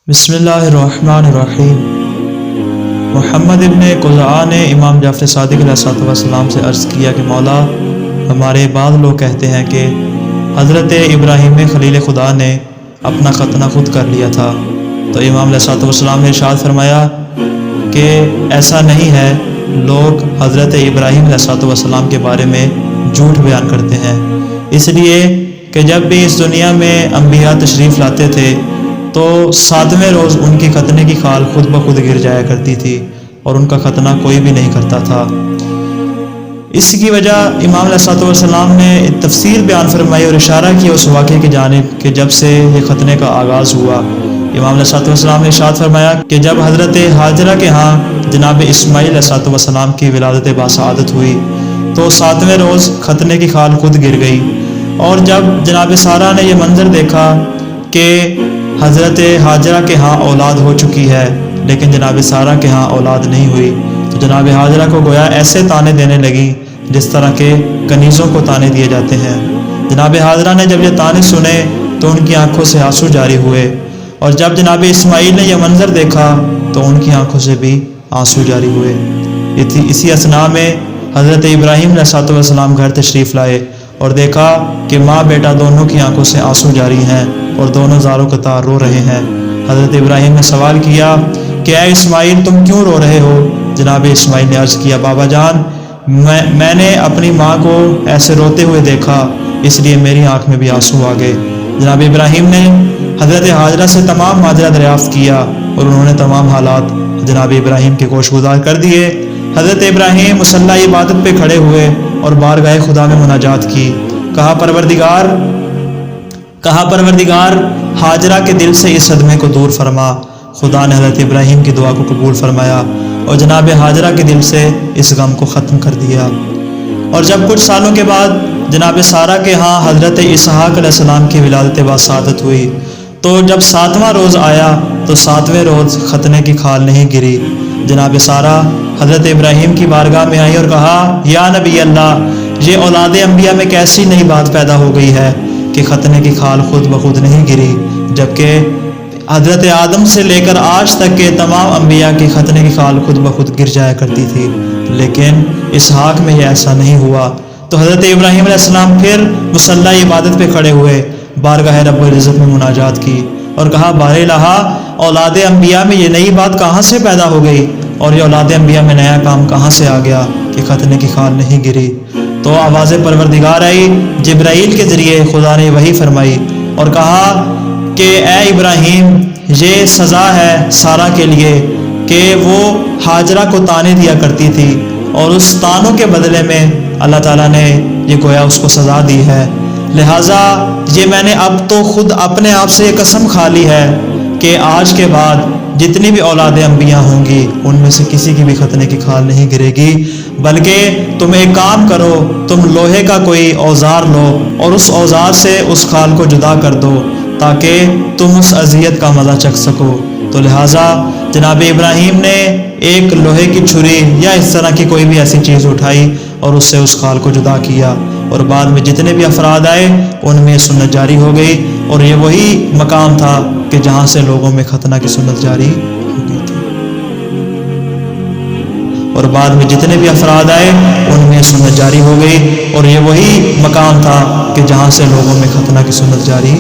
बिस्मिल्लाहिर्रहमानिर्रहीम। मोहम्मद इब्न क़ुज़आ ने इमाम जाफ़र सादिक़ अलैहिस्सलाम से अर्ज़ किया कि मौला, हमारे बाद लोग कहते हैं कि हज़रत इब्राहीम खलील खुदा ने अपना ख़तना ख़ुद कर लिया था। तो इमाम अलैहिस्सलाम ने इरशाद फरमाया कि ऐसा नहीं है, लोग हज़रत इब्राहीम अलैहिस्सलाम के बारे में झूठ बयान करते हैं, इसलिए कि जब भी इस दुनिया में अंबिया तशरीफ़ लाते थे तो 7वें रोज़ उनकी खतने की खाल खुद ब खुद गिर जाया करती थी और उनका खतना कोई भी नहीं करता था। इसकी वजह इमाम अलैहिस्सलाम ने तफसील बयान फरमाई और इशारा किया उस वाक़े की जानिब कि जब से ये खतने का आगाज़ हुआ। इमाम अलैहिस्सलाम ने इरशाद फरमाया कि जब हज़रत हाजरा के यहाँ जनाब इस्माईल अलैहिस्सलाम की विलादत बासआदत हुई तो 7वें रोज़ खतने की खाल खुद गिर गई, और जब जनाब सारा ने यह मंजर देखा कि हज़रत हाजरा के यहाँ औलाद हो चुकी है लेकिन जनाब सारा के यहाँ औलाद नहीं हुई, तो जनाब हाजरा को गोया ऐसे ताने देने लगी जिस तरह के कनीज़ों को ताने दिए जाते हैं। जनाब हाजरा ने जब ये ताने सुने तो उनकी आंखों से आंसू जारी हुए, और जब जनाब इस्माईल ने यह मंजर देखा तो उनकी आंखों से भी आंसू जारी हुए। इसी असना में हज़रत इब्राहीम अलैहिस्सलाम घर तशरीफ़ लाए और देखा कि माँ बेटा दोनों की आंखों से आंसू जारी हैं और दोनों ज़ारो कतार रो रहे हैं। हज़रत इब्राहीम ने सवाल किया कि ऐ इस्माईल, तुम क्यों रो रहे हो? जनाब इस्माईल ने अर्ज़ किया, बाबा जान, मैंने अपनी माँ को ऐसे रोते हुए देखा, इसलिए मेरी आँख में भी आंसू आ गए। जनाब इब्राहीम ने हज़रत हाजरा से तमाम माजरा दरियाफ़्त किया और उन्होंने तमाम हालात जनाब इब्राहीम के गोशगुजार कर दिए। हज़रत इब्राहीम मुसल्ला इबादत पे खड़े हुए और बारगाह खुदा में मुनाजात की। कहा परवरदिगार, हाजरा के दिल से इस सदमे को दूर फरमा। खुदा ने हज़रत इब्राहीम की दुआ को कबूल फरमाया और जनाब हाजरा के दिल से इस गम को ख़त्म कर दिया। और जब कुछ सालों के बाद जनाब सारा के यहाँ हज़रत इसहाक़ अलैहिस्सलाम की विलादत बासआदत हुई तो जब 7वां रोज़ आया तो 7वें रोज़ खतने की खाल नहीं गिरी। जनाब सारा हज़रत इब्राहीम की बारगाह में आई और कहा, या नबी अल्लाह, ये औलाद अंबिया में कैसी नई बात पैदा हो गई है कि खतने की खाल खुद ब खुद नहीं गिरी, जबकि हज़रत आदम से लेकर आज तक के तमाम अंबिया की खतने की खाल खुद ब खुद गिर जाया करती थी, लेकिन इसहाक़ में यह ऐसा नहीं हुआ। तो हज़रत इब्राहीम अलैहिस्सलाम फिर मुसल्ला इबादत पे खड़े हुए, बारगाह रब्बुल इज़्ज़त में मुनाजात की और कहा, बारे इलाहा, औलाद अंबिया में ये नई बात कहाँ से पैदा हो गई और ये औलाद अंबिया में नया काम कहाँ से आ गया कि खतने की खाल नहीं गिरी? तो आवाज़ परवरदिगार आई, जिब्राईल के ज़रिए खुदा ने वही फरमाई और कहा कि ए इब्राहीम, ये सज़ा है सारा के लिए कि वो हाजरा को ताने दिया करती थी और उस तानों के बदले में अल्लाह ताला ने ये गोया उसको सज़ा दी है। लिहाजा ये मैंने अब तो खुद अपने आप से ये कसम खा ली है कि आज के बाद जितनी भी औलाद अंबिया होंगी उनमें से किसी की भी खतने की खाल नहीं गिरेगी, बल्कि तुम एक काम करो, तुम लोहे का कोई औजार लो और उस औजार से उस खाल को जुदा कर दो ताकि तुम उस अजियत का मज़ा चख सको। तो लिहाजा जनाब इब्राहीम ने एक लोहे की छुरी या इस तरह की कोई भी ऐसी चीज़ उठाई और उससे उस खाल को जुदा किया, और बाद में जितने भी अफराद आए उनमें सुन्नत जारी हो गई, और ये वही मकाम था कि जहाँ से लोगों में खतना की सुन्नत जारी हो गई थी। और बाद में जितने भी अफराद आए उनमें सुन्नत जारी हो गई, और ये वही मकाम था कि जहाँ से लोगों में खतना की सुन्नत जारी